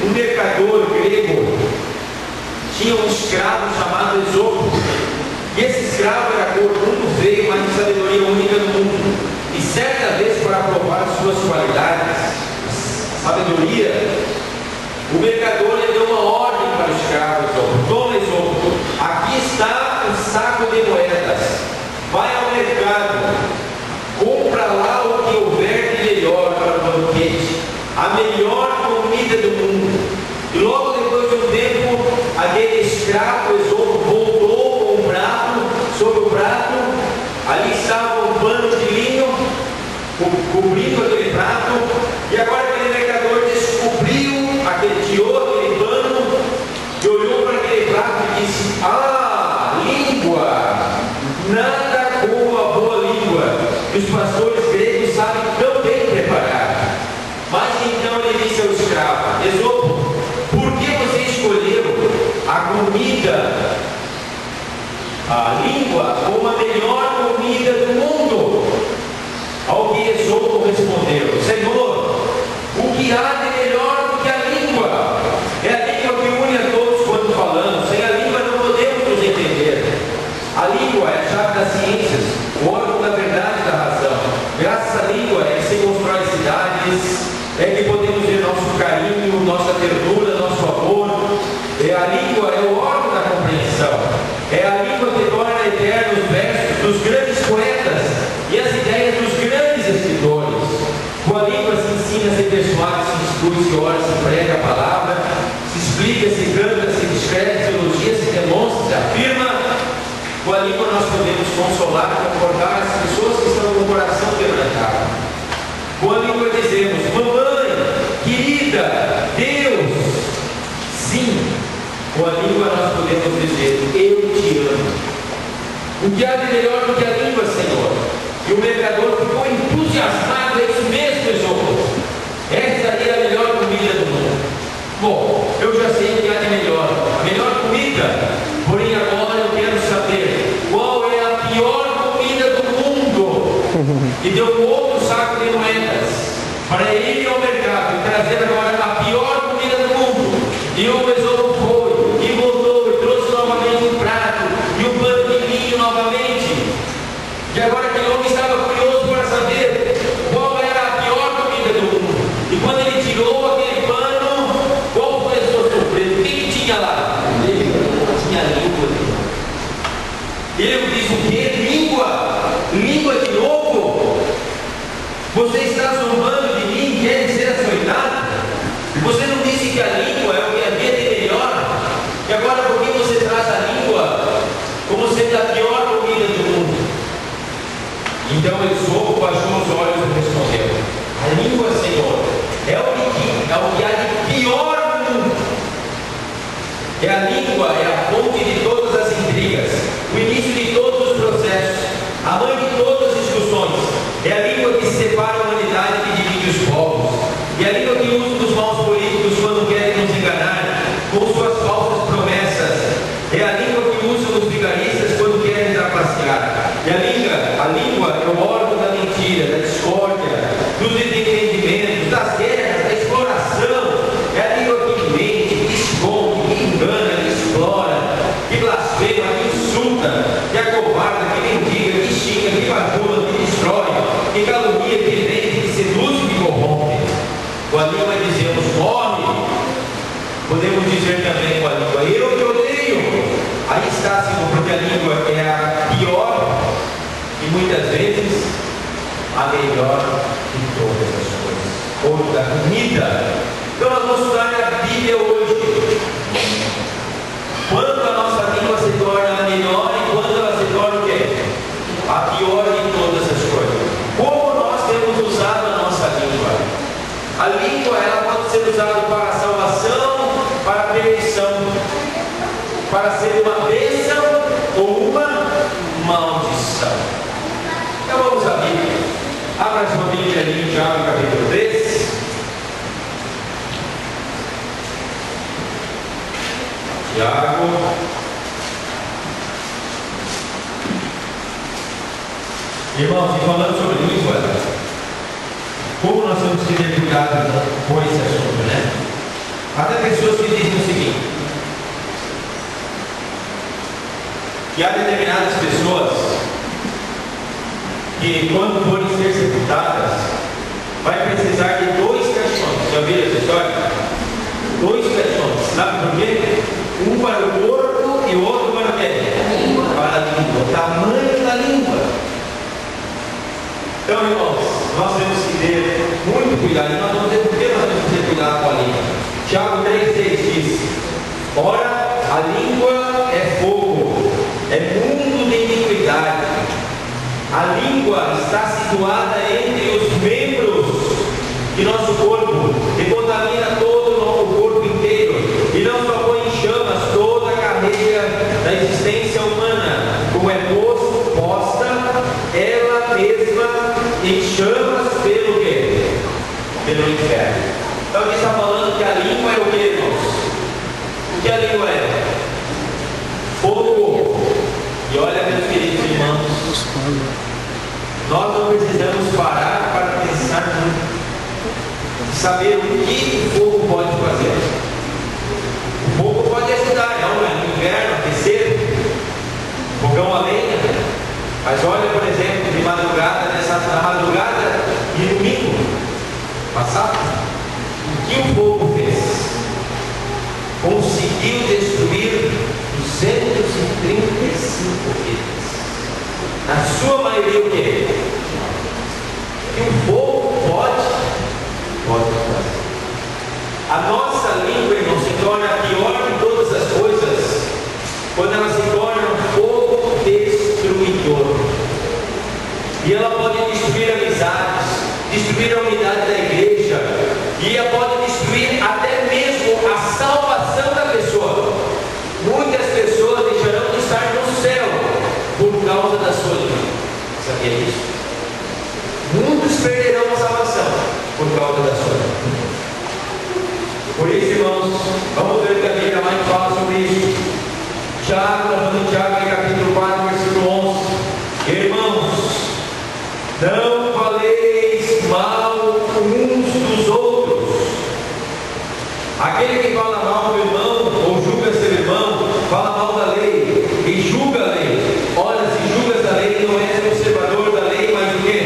um mercador grego tinha um escravo chamado Esopo. E esse escravo era cornudo, feio, mas de sabedoria única no mundo. E certa vez, para provar suas qualidades, sabedoria, o mercador lhe deu uma ordem para o escravo Esopo: toma, Esopo, aqui está um saco de moedas. Vai ao mercado, compra lá o que houver de melhor para o banquete, a melhor comida do mundo. E logo depois de um tempo, aquele escravo Esopo voltou com um prato. Sobre o prato, ali estava um pano de linho cobrindo aquele prato. E agora aquele mercador tirou aquele pano e olhou para aquele prato e disse: ah, língua! Nada como a boa língua, que os pastores gregos sabem tão bem preparar. Mas então ele disse ao escravo: Esopo, por que você escolheu a comida, a língua, como a melhor comida do mundo? Ao que Esopo respondeu: Senhor, o que há de melhor do que a língua? É a língua que une a todos quando falamos. Sem a língua não podemos nos entender. A língua é a chave das ciências, o órgão da verdade e da razão. Graças à língua é que se constrói cidades, é que podemos ver nosso carinho, nossa ternura, nosso amor. A língua é o órgão da compreensão. É a língua que torna eternos os versos dos grandes poetas e as ideias dos grandes escritores. Com a língua se ensina, se persuade, se instrui, se ora, se prega a palavra, se explica, se canta, se descreve, se elogia, se demonstra, se afirma. Com a língua nós podemos consolar e confortar as pessoas que estão com o coração quebrantado. Com a língua dizemos: mamãe, querida, Deus. Sim, com a língua nós podemos dizer: eu te amo. O que há de melhor do que a língua, Senhor? E o mercador ficou entusiasmado. É isso mesmo, Esopo. Essa aí é a melhor comida do mundo. Bom, eu já sei o que há de melhor. A melhor comida, porém agora eu quero saber qual é a pior comida do mundo. E deu um outro saco de moedas para ele ir ao mercado e trazer agora a pior comida do mundo. E o Esopo foi e voltou e trouxe novamente um prato e um pano de vinho novamente. E agora aquele homem estava curioso para saber qual era a pior comida do mundo. E quando ele tirou aquele pano, qual foi a sua surpresa? O que tinha lá? Tinha língua. Ele disse: o quê? Língua? Língua de novo? Você está zombando de mim? Quer ser açoitado? Você não disse que a língua é o que havia de melhor? E agora por que você traz a língua como sendo a pior comida do mundo? Então Esopo baixou os olhos e respondeu: a língua, Senhor, é o que há de pior no mundo. É a língua, é a fonte de todas as intrigas, o início de todos os processos, a mãe de todas as discussões. É a língua que separa a humanidade e que divide os povos. É a língua que usa dos maus políticos quando querem nos enganar com suas falsas promessas. É a língua que usa os vigaristas quando querem trapacear. E a língua é o órgão da mentira, da discórdia, dos desentendimentos, das guerras, da exploração. É a língua que mente, que esconde, que engana, que explora, que blasfema, que insulta, que acovarda, que mendiga, que xinga, que bajula, que destrói, que calunia, que vende, que seduz e que corrompe. Com a língua dizemos: morre. Podemos dizer também com a língua: eu te odeio. Aí está, Senhor, porque a língua é a pior e muitas vezes a melhor de todas as coisas, ou da comida. Então nós vamos estudar a Bíblia hoje. Quando a nossa língua se torna a melhor e quando ela se torna o quê? A pior de todas as coisas. Como nós temos usado a nossa língua? A língua, ela pode ser usada para a salvação, para a perdição, para ser uma bênção ou uma maldição. Então vamos à Bíblia. Abra sua Bíblia ali em Tiago, capítulo 3. Tiago. Irmãos, e falando sobre língua, como nós temos que ter cuidado com esse assunto, né? Até E há determinadas pessoas que, quando forem ser sepultadas, vai precisar de 2 caixões. Já viram essa história? 2 caixões. Sabe por quê? Um para o corpo e o outro para o quê? Para a língua. O tamanho da língua. Então, irmãos, nós temos que ter muito cuidado. E nós vamos ter, por que nós temos que ter cuidado com a língua? Tiago 3,6 diz: ora, a língua é fogo, é mundo de iniquidade. A língua está situada entre os membros de nosso corpo e contamina todo o corpo inteiro, e não só põe em chamas toda a carreira da existência humana, como é posta ela mesma em chamas pelo quê? Pelo inferno. Então aqui está falando que a língua é o que, irmãos? O que a língua é? Fogo. E olha, meus queridos irmãos, nós não precisamos parar para pensar muito, saber o que o fogo pode fazer. O fogo pode ajudar, não é? No inverno, aquecer, fogão a lenha. Mas olha, por exemplo, de madrugada, na madrugada de domingo passado, o que o fogo fez? Conseguiu destruir 235 vidas. Na sua maioria, o quê? Que o fogo pode fazer. A nossa língua, irmão, se torna a pior de todas as coisas quando ela se torna um fogo destruidor. E ela pode destruir amizades, destruir a unidade da igreja, e ela pode destruir até mesmo a salvação da pessoa. Muitas pessoas deixarão de estar no céu por causa da sua língua. Sabia disso? Muitos perderão a salvação por causa da sua língua. Por isso, irmãos, vamos ver o que a Bíblia mais fala sobre isso. Tiago, capítulo 4, versículo 11. Irmãos, não faleis mal uns dos outros. Aquele que fala mal do irmão, ou julga seu irmão, fala mal da lei, e julga a lei. Olha, se julgas da lei, não és observador da lei, mas o quê?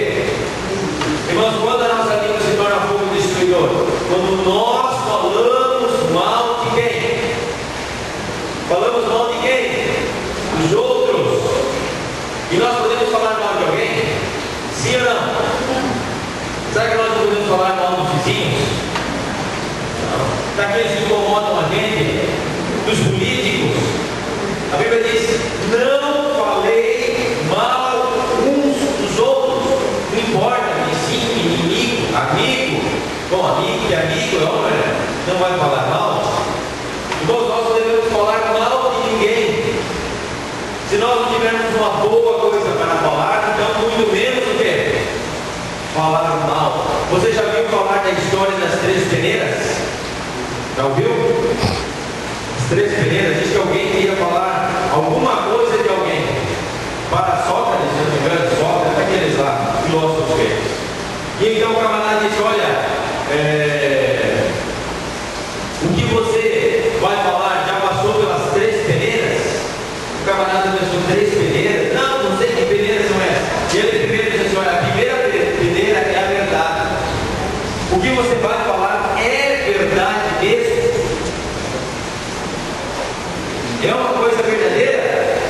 Irmãos, quando a nossa língua se torna fogo destruidor? Quando nós falamos mal de quem? Falamos mal de quem? Dos outros. E nós podemos falar mal de alguém? Sim ou não? Será que nós não podemos falar mal dos vizinhos? Não. Daqueles que incomodam a gente? Dos políticos? A Bíblia diz: não falei mal uns dos outros. Não importa, vizinho, inimigo, amigo. Bom, amigo que é amigo, não vai falar mal. Então nós não devemos falar mal de ninguém. Se nós não tivermos uma boa coisa para falar, então muito menos o quê? Falar mal. Você já viu falar da história das 3 peneiras? Já ouviu? As 3 peneiras, diz que alguém queria falar alguma coisa de alguém para Sócrates, se não me engano, Sócrates, aqueles lá, filósofos gregos. E então o camarada disse: olha, o que você vai falar já passou pelas 3 peneiras? O camarada pensou: 3 peneiras? Não sei que peneiras são essas. E ele primeiro disse: olha, a primeira peneira é a verdade. O que você vai falar é verdade mesmo? É uma coisa verdadeira?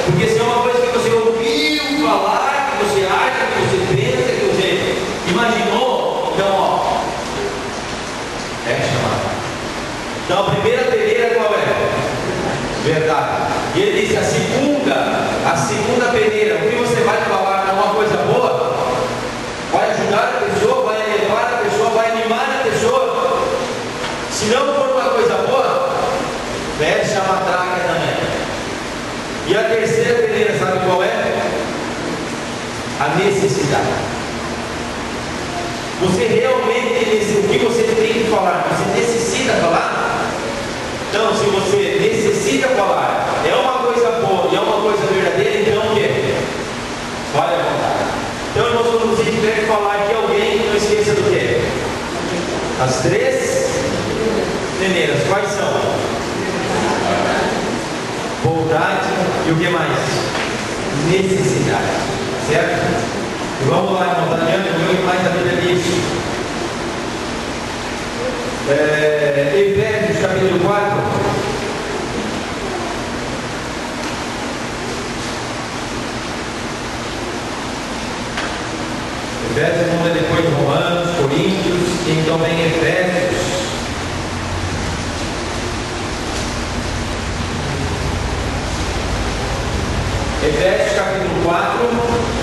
Porque se é uma coisa que você ouviu falar, que você acha, que você pensa, que você imaginou, então, ó, é chamada. Então a primeira peneira qual é? Verdade. E ele disse: a segunda peneira, o que você vai falar é uma coisa boa? Vai ajudar a pessoa, vai elevar a pessoa, vai animar a pessoa. Se não for uma coisa boa, fecha a matraca também. E a terceira peneira, sabe qual é? A necessidade. Você realmente, o que você tem que falar, você necessita falar? Então, se você necessita falar, é uma coisa boa e é uma coisa verdadeira, então o quê? Vale a vontade. Então, irmãos, quando você tiver que falar de alguém, não esqueça do quê? As 3 peneiras, quais são? Bondade e o que mais? necessidade, certo? E vamos lá, irmãos, adiante, o que mais a Bíblia diz. Efésios capítulo 4. Efésios não é depois de Romanos, Coríntios, e então vem Efésios. Efésios capítulo 4.